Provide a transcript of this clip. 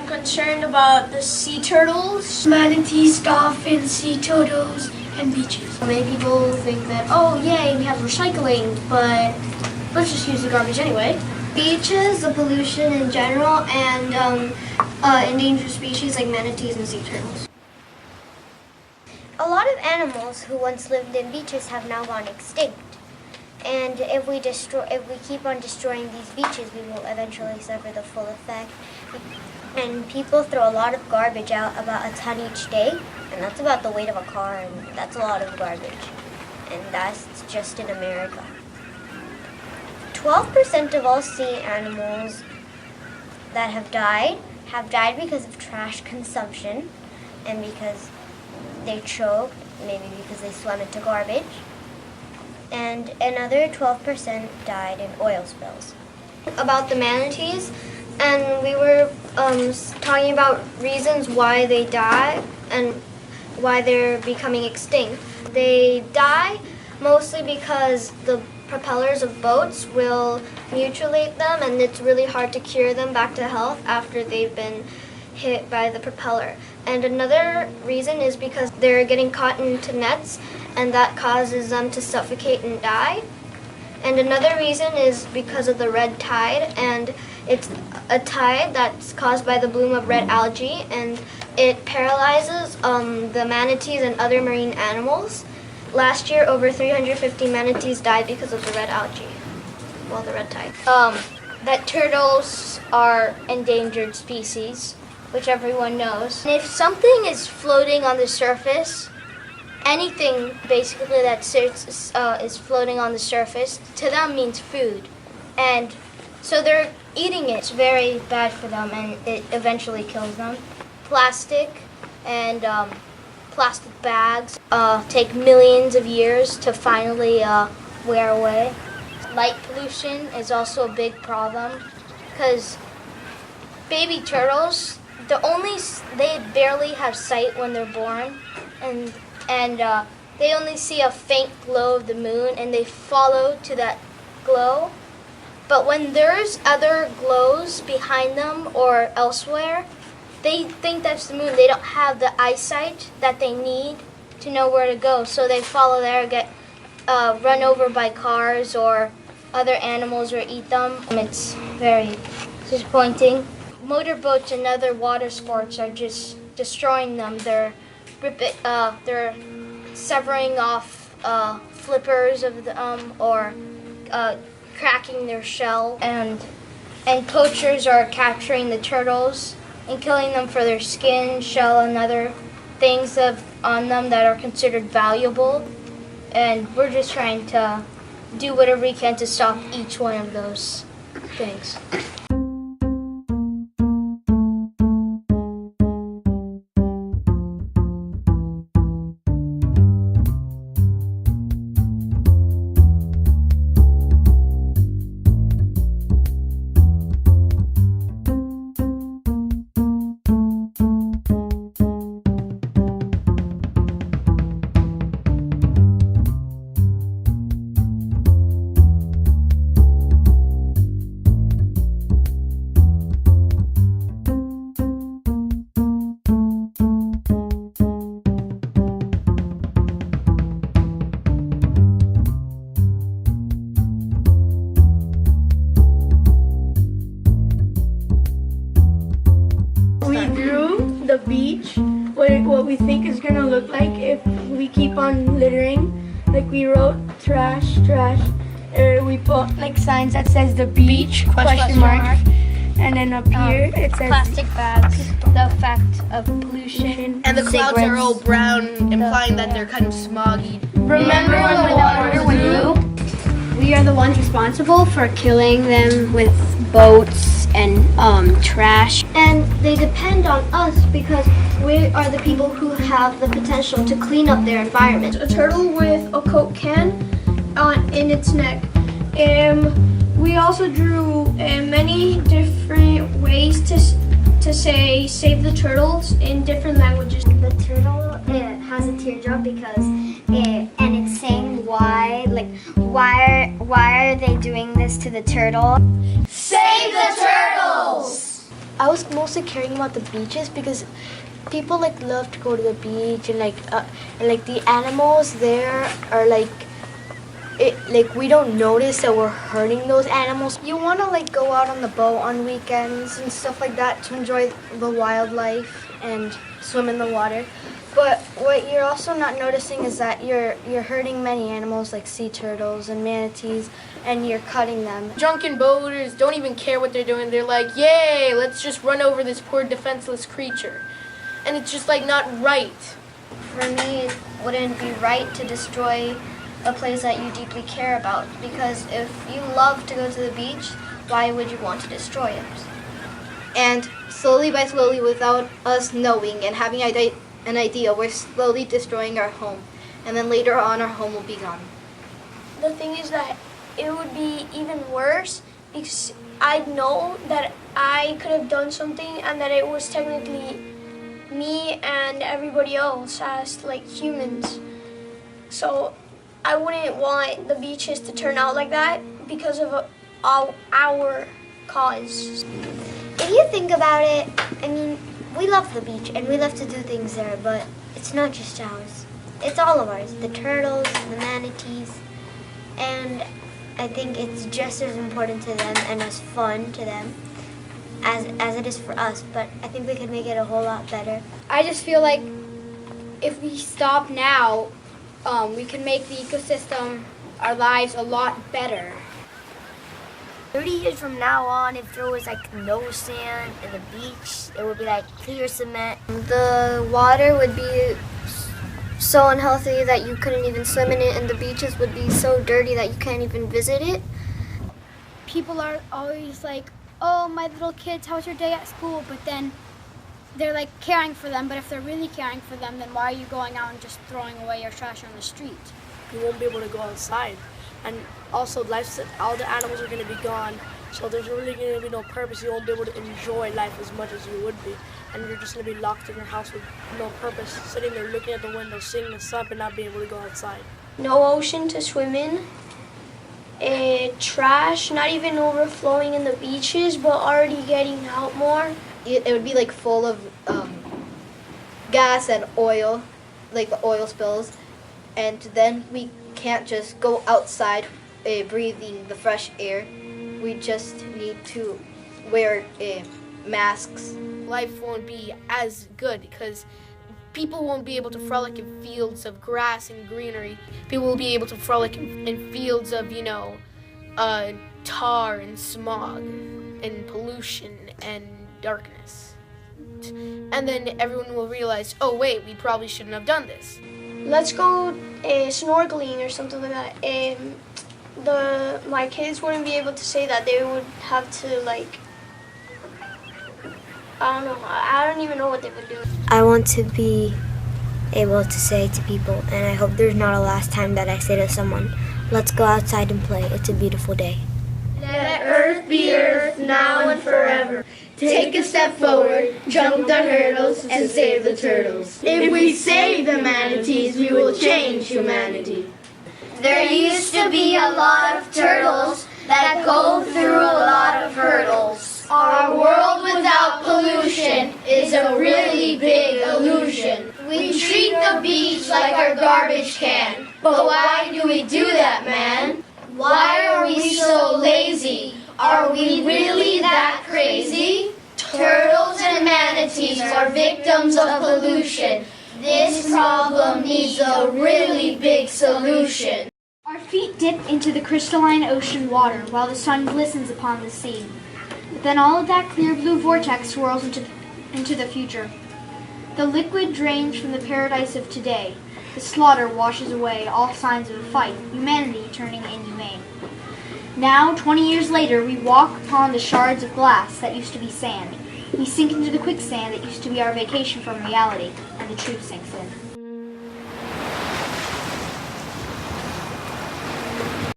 concerned about the sea turtles. Manatees, dolphins, sea turtles, and beaches. Many people think that, oh yay, we have recycling, but let's just use the garbage anyway. Beaches, the pollution in general, and endangered species like manatees and sea turtles. A lot of animals who once lived in beaches have now gone extinct. And if we keep on destroying these beaches, we will eventually suffer the full effect. And people throw a lot of garbage out, about a ton each day, and that's about the weight of a car, and that's a lot of garbage. And that's just in America. 12% of all sea animals that have died because of trash consumption, and because they choked, maybe because they swam into garbage. And another 12% died in oil spills. About the manatees, and we were talking about reasons why they die and why they're becoming extinct. They die mostly because the propellers of boats will mutilate them, and it's really hard to cure them back to health after they've been hit by the propeller. And another reason is because they're getting caught into nets, and that causes them to suffocate and die. And another reason is because of the red tide, and it's a tide that's caused by the bloom of red algae, and it paralyzes the manatees and other marine animals. Last year, over 350 manatees died because of the red algae, well, the red tide. That turtles are endangered species, which everyone knows. And if something is floating on the surface, anything basically that is floating on the surface, to them means food. And so they're eating it. It's very bad for them, and it eventually kills them. Plastic and plastic bags take millions of years to finally wear away. Light pollution is also a big problem because baby turtles, they barely have sight when they're born, and they only see a faint glow of the moon, and they follow to that glow. But when there's other glows behind them or elsewhere, they think that's the moon. They don't have the eyesight that they need to know where to go, so they follow there, get run over by cars or other animals or eat them. It's very disappointing. Motorboats and other water sports are just destroying them. They're severing off flippers of them or cracking their shell, and poachers are capturing the turtles and killing them for their skin, shell, and other things on them that are considered valuable. And we're just trying to do whatever we can to stop each one of those things. The beach, what we think is gonna look like if we keep on littering. Like we wrote trash, or we put like signs that says the beach, question mark. And then up here it says plastic bags, the effect of pollution. And the clouds are all brown, implying that they're kind of smoggy. Remember when the water was blue? We are the ones responsible for killing them with boats and trash. And they depend on us because we are the people who have the potential to clean up their environment. A turtle with a Coke can in its neck. We also drew many different ways to say save the turtles in different languages. The turtle has a teardrop because it's saying why, like why are they doing this to the turtle? Save the turtles! I was mostly caring about the beaches because people like love to go to the beach and like the animals there are like we don't notice that we're hurting those animals. You want to like go out on the boat on weekends and stuff like that to enjoy the wildlife and swim in the water. But what you're also not noticing is that you're hurting many animals like sea turtles and manatees, and you're cutting them. Drunken boaters don't even care what they're doing. They're like, yay, let's just run over this poor defenseless creature. And it's just like not right. For me, it wouldn't be right to destroy a place that you deeply care about, because if you love to go to the beach, why would you want to destroy it? And slowly by slowly, without us knowing and having an idea, we're slowly destroying our home. And then later on, our home will be gone. The thing is that it would be even worse because I'd know that I could have done something and that it was technically me and everybody else as like humans. So I wouldn't want the beaches to turn out like that because of our cause. If you think about it, I mean, we love the beach and we love to do things there, but it's not just ours. It's all of ours. The turtles, the manatees, and I think it's just as important to them and as fun to them as it is for us, but I think we could make it a whole lot better. I just feel like if we stop now, we can make the ecosystem, our lives, a lot better. 30 years from now on, if there was like no sand in the beach, it would be like clear cement. The water would be so unhealthy that you couldn't even swim in it, and the beaches would be so dirty that you can't even visit it. People are always like, oh, my little kids, how was your day at school? But then they're like caring for them, but if they're really caring for them, then why are you going out and just throwing away your trash on the street? You won't be able to go outside. And also, all the animals are going to be gone, so there's really going to be no purpose. You won't be able to enjoy life as much as you would be. And you're just going to be locked in your house with no purpose, sitting there looking at the window, seeing the sun, but not being able to go outside. No ocean to swim in. Trash not even overflowing in the beaches, but already getting out more. It would be like full of gas and oil, like the oil spills, and then we can't just go outside breathing the fresh air. We just need to wear masks. Life won't be as good because people won't be able to frolic in fields of grass and greenery. People will be able to frolic in fields of, tar and smog and pollution and darkness. And then everyone will realize, oh wait, we probably shouldn't have done this. Let's go snorkeling or something like that. My kids wouldn't be able to say that. They would have to I don't know. I don't even know what they would do. I want to be able to say to people, and I hope there's not a last time that I say to someone, let's go outside and play. It's a beautiful day. Let earth be earth now and forever. Take a step forward, jump the hurdles, and save the turtles. If we save the manatees, we will change humanity. There used to be a lot of turtles that go through a lot of hurdles. Our world without pollution is a really big illusion. We treat the beach like our garbage can. But why do we do that, man? Why are we so lazy? Are we really that crazy? Turtles and manatees are victims of pollution. This problem needs a really big solution. Our feet dip into the crystalline ocean water while the sun glistens upon the sea. But then all of that clear blue vortex swirls into the future. The liquid drains from the paradise of today. The slaughter washes away all signs of a fight, humanity turning inhumane. Now, 20 years later, we walk upon the shards of glass that used to be sand. We sink into the quicksand that used to be our vacation from reality, and the truth sinks in.